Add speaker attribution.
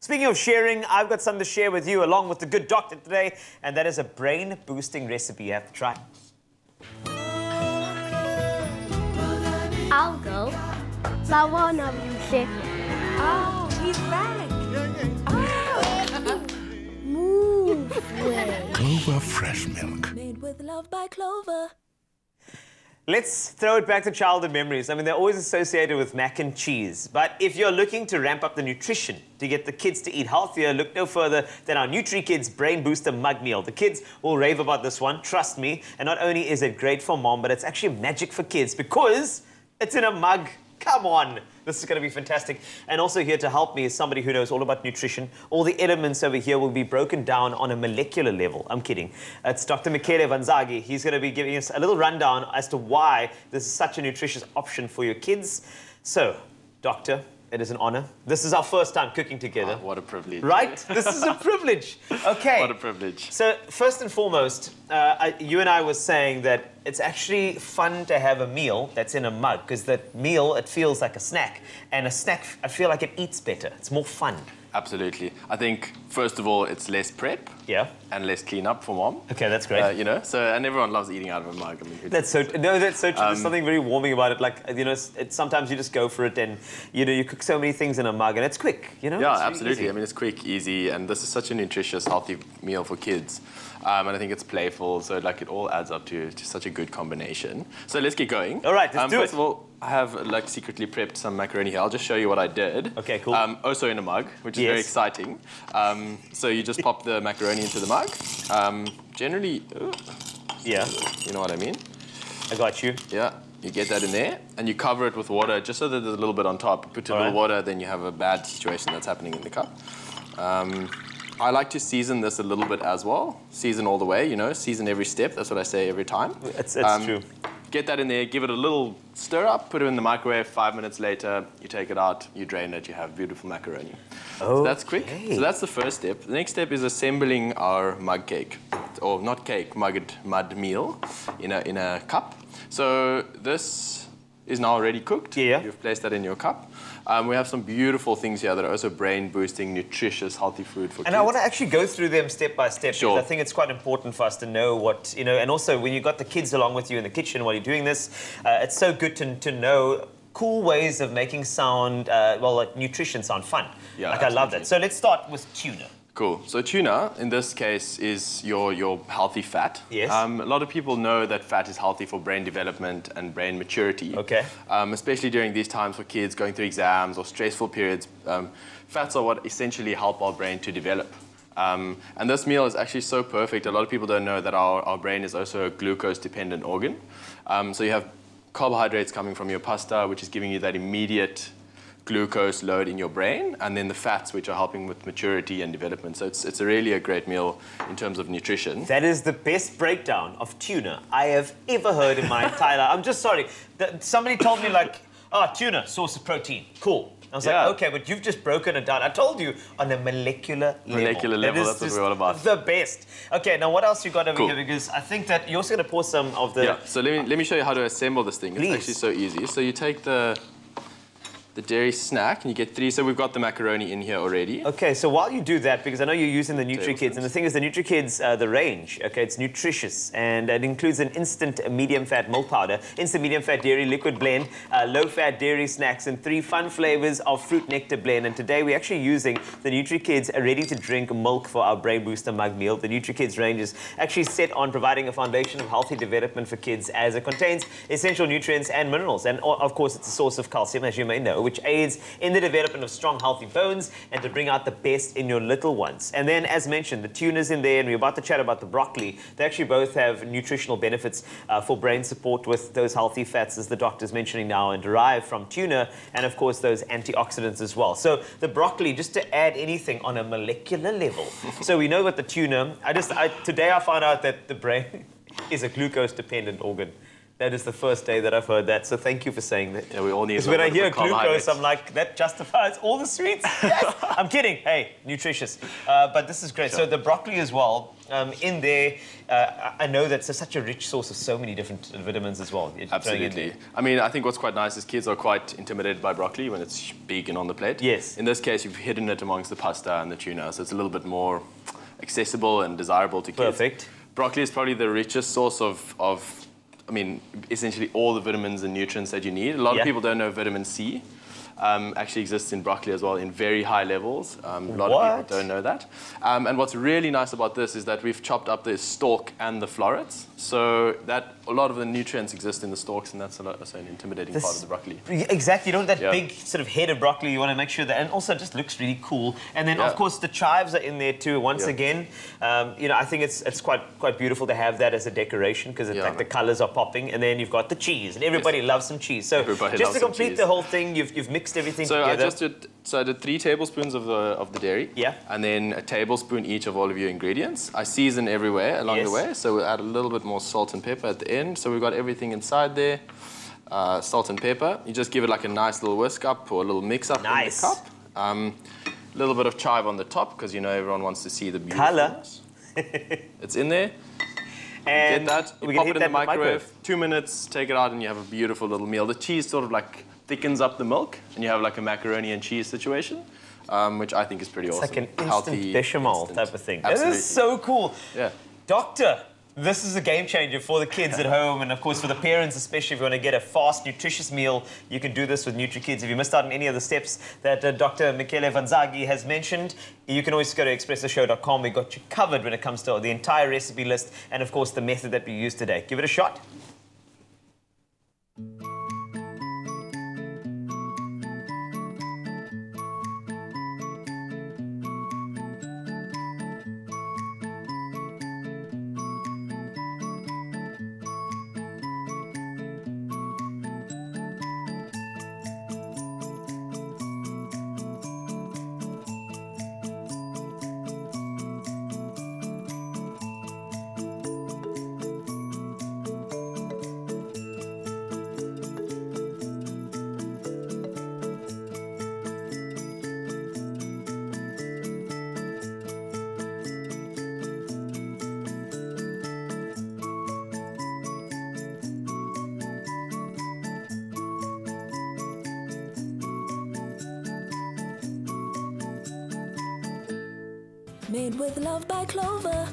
Speaker 1: Speaking of sharing, I've got something to share with you along with the good doctor today, and that is a brain-boosting recipe you have to try.
Speaker 2: I'll go. I want to share.
Speaker 3: Oh, he's back.
Speaker 2: Oh. Move way.
Speaker 4: Clover fresh milk.
Speaker 3: Made with love by Clover.
Speaker 1: Let's throw it back to childhood memories. I mean, they're always associated with mac and cheese. But if you're looking to ramp up the nutrition to get the kids to eat healthier, look no further than our NutriKids Brain Booster Mug Meal. The kids will rave about this one, trust me. And not only is it great for mom, but it's actually magic for kids because it's in a mug. Come on. This is going to be fantastic. And also here to help me is somebody who knows all about nutrition. All the elements over here will be broken down on a molecular level. I'm kidding. It's Dr. Michele Vanzaghi. He's going to be giving us a little rundown as to why this is such a nutritious option for your kids. So, doctor, it is an honor. This is our first time cooking together.
Speaker 5: Oh, what a privilege.
Speaker 1: Right? This is a privilege. Okay.
Speaker 5: What a privilege.
Speaker 1: So, first and foremost, you and I were saying that it's actually fun to have a meal that's in a mug, because that meal, it feels like a snack. And a snack, I feel like it eats better. It's more fun.
Speaker 5: Absolutely. I think, first of all, it's less prep.
Speaker 1: Yeah.
Speaker 5: And less cleanup for mom.
Speaker 1: Okay, that's great.
Speaker 5: You know, so, and everyone loves eating out of a mug. I mean,
Speaker 1: that's so true. There's something very warming about it. Like, you know, sometimes you just go for it and, you know, you cook so many things in a mug and it's quick, you know?
Speaker 5: Yeah,
Speaker 1: it's really
Speaker 5: absolutely.
Speaker 1: easy.
Speaker 5: I mean, it's quick, easy, and this is such a nutritious, healthy meal for kids. And I think it's playful, so like it all adds up to such a good combination. So let's get going.
Speaker 1: All right, let's do it.
Speaker 5: First of all, I have like secretly prepped some macaroni here. I'll just show you what I did.
Speaker 1: Okay, cool.
Speaker 5: Also in a mug, which is very exciting. So you just pop the macaroni into the mug. Generally,
Speaker 1: yeah,
Speaker 5: you know what I mean?
Speaker 1: I got you.
Speaker 5: Yeah, you get that in there, and you cover it with water, just so that there's a little bit on top. Put a little water, then you have a bad situation that's happening in the cup. I like to season this a little bit as well. Season all the way, you know, season every step. That's what I say every time.
Speaker 1: It's true.
Speaker 5: Get that in there, give it a little stir up, put it in the microwave. 5 minutes later, you take it out, you drain it, you have beautiful macaroni. So that's quick. So that's the first step. The next step is assembling our mug cake, or not cake, mud meal in a cup. So this is now already cooked.
Speaker 1: Yeah.
Speaker 5: You've placed that in your cup. We have some beautiful things here that are also brain-boosting, nutritious, healthy food for kids.
Speaker 1: And I want to actually go through them step by step.
Speaker 5: Sure.
Speaker 1: Because I think it's quite important for us to know what, you know, and also when you've got the kids along with you in the kitchen while you're doing this, it's so good to know cool ways of making sound, like nutrition sound fun.
Speaker 5: Yeah,
Speaker 1: like, I love that. So let's start with tuna.
Speaker 5: Cool. So tuna, in this case, is your healthy fat.
Speaker 1: Yes.
Speaker 5: A lot of people know that fat is healthy for brain development and brain maturity.
Speaker 1: Okay.
Speaker 5: Especially during these times for kids going through exams or stressful periods. Fats are what essentially help our brain to develop. And this meal is actually so perfect. A lot of people don't know that our brain is also a glucose-dependent organ. So you have carbohydrates coming from your pasta, which is giving you that immediate glucose load in your brain, and then the fats, which are helping with maturity and development. So it's really a great meal in terms of nutrition.
Speaker 1: That is the best breakdown of tuna I have ever heard in my entire life. I'm just sorry. Somebody told me, like, oh, tuna, source of protein. Cool. I was like, okay, but you've just broken it down. I told you on a molecular level.
Speaker 5: Molecular level, that's what we're all about.
Speaker 1: The best. Okay, now what else you got over here? Because I think that you're also going to pour some of the...
Speaker 5: Yeah, so let me show you how to assemble this thing.
Speaker 1: Please.
Speaker 5: It's actually so easy. So you take the dairy snack, and you get 3. So we've got the macaroni in here already.
Speaker 1: Okay, so while you do that, because I know you're using the NutriKids, and the thing is, the NutriKids, the range, okay, it's nutritious, and it includes an instant medium-fat milk powder, instant medium-fat dairy liquid blend, low-fat dairy snacks, and 3 fun flavors of fruit nectar blend. And today we're actually using the NutriKids ready-to-drink milk for our Brain Booster Mug Meal. The NutriKids range is actually set on providing a foundation of healthy development for kids, as it contains essential nutrients and minerals. And of course, it's a source of calcium, as you may know, which aids in the development of strong, healthy bones and to bring out the best in your little ones. And then, as mentioned, the tuna's in there, and we're about to chat about the broccoli. They actually both have nutritional benefits for brain support with those healthy fats, as the doctor's mentioning now, and derived from tuna, and of course those antioxidants as well. So the broccoli, just to add anything on a molecular level. So we know what the tuna, today I found out that the brain is a glucose-dependent organ. That is the first day that I've heard that, so thank you for saying that.
Speaker 5: Yeah, we all need.
Speaker 1: Because when I hear glucose,
Speaker 5: carbohydrates.
Speaker 1: I'm like, that justifies all the sweets. Yes, I'm kidding. Hey, nutritious. But this is great.
Speaker 5: Sure.
Speaker 1: So the broccoli as well. In there, I know that's such a rich source of so many different vitamins as well.
Speaker 5: Absolutely. I mean, I think what's quite nice is kids are quite intimidated by broccoli when it's big and on the plate.
Speaker 1: Yes.
Speaker 5: In this case, you've hidden it amongst the pasta and the tuna, so it's a little bit more accessible and desirable to kids.
Speaker 1: Perfect.
Speaker 5: Broccoli is probably the richest source of I mean, essentially all the vitamins and nutrients that you need. A lot of people don't know vitamin C actually exists in broccoli as well in very high levels. A lot of people don't know that. And what's really nice about this is that we've chopped up the stalk and the florets, so that a lot of the nutrients exist in the stalks, and that's also an intimidating part of the broccoli.
Speaker 1: Exactly, you know, that big sort of head of broccoli, you want to make sure that, and also it just looks really cool. And then, of course, the chives are in there too, once again. You know, I think it's quite beautiful to have that as a decoration, because like the colors are popping, and then you've got the cheese, and everybody loves some cheese. So just to complete the whole thing, you've mixed everything together.
Speaker 5: I did 3 tablespoons of the dairy.
Speaker 1: Yeah.
Speaker 5: And then a tablespoon each of all of your ingredients. I season everywhere along the way, so we'll add a little bit more salt and pepper at the end. So we've got everything inside there. Salt and pepper. You just give it like a nice little whisk up or a little mix up in the cup. A little bit of chive on the top, because you know everyone wants to see the beautiful
Speaker 1: color.
Speaker 5: It's in there.
Speaker 1: And
Speaker 5: get that, you pop it in the microwave, 2 minutes, take it out, and you have a beautiful little meal. The cheese sort of like thickens up the milk, and you have like a macaroni and cheese situation, which I think is pretty awesome.
Speaker 1: It's like an instant bechamel type of thing.
Speaker 5: Absolutely.
Speaker 1: This is so cool.
Speaker 5: Yeah.
Speaker 1: Doctor, this is a game changer for the kids at home, and of course for the parents, especially if you want to get a fast, nutritious meal. You can do this with NutriKids. If you missed out on any of the steps that Dr. Michele Vanzaghi has mentioned, you can always go to expresstheshow.com. We've got you covered when it comes to the entire recipe list, and of course the method that we use today. Give it a shot.
Speaker 3: Made with love by Clover.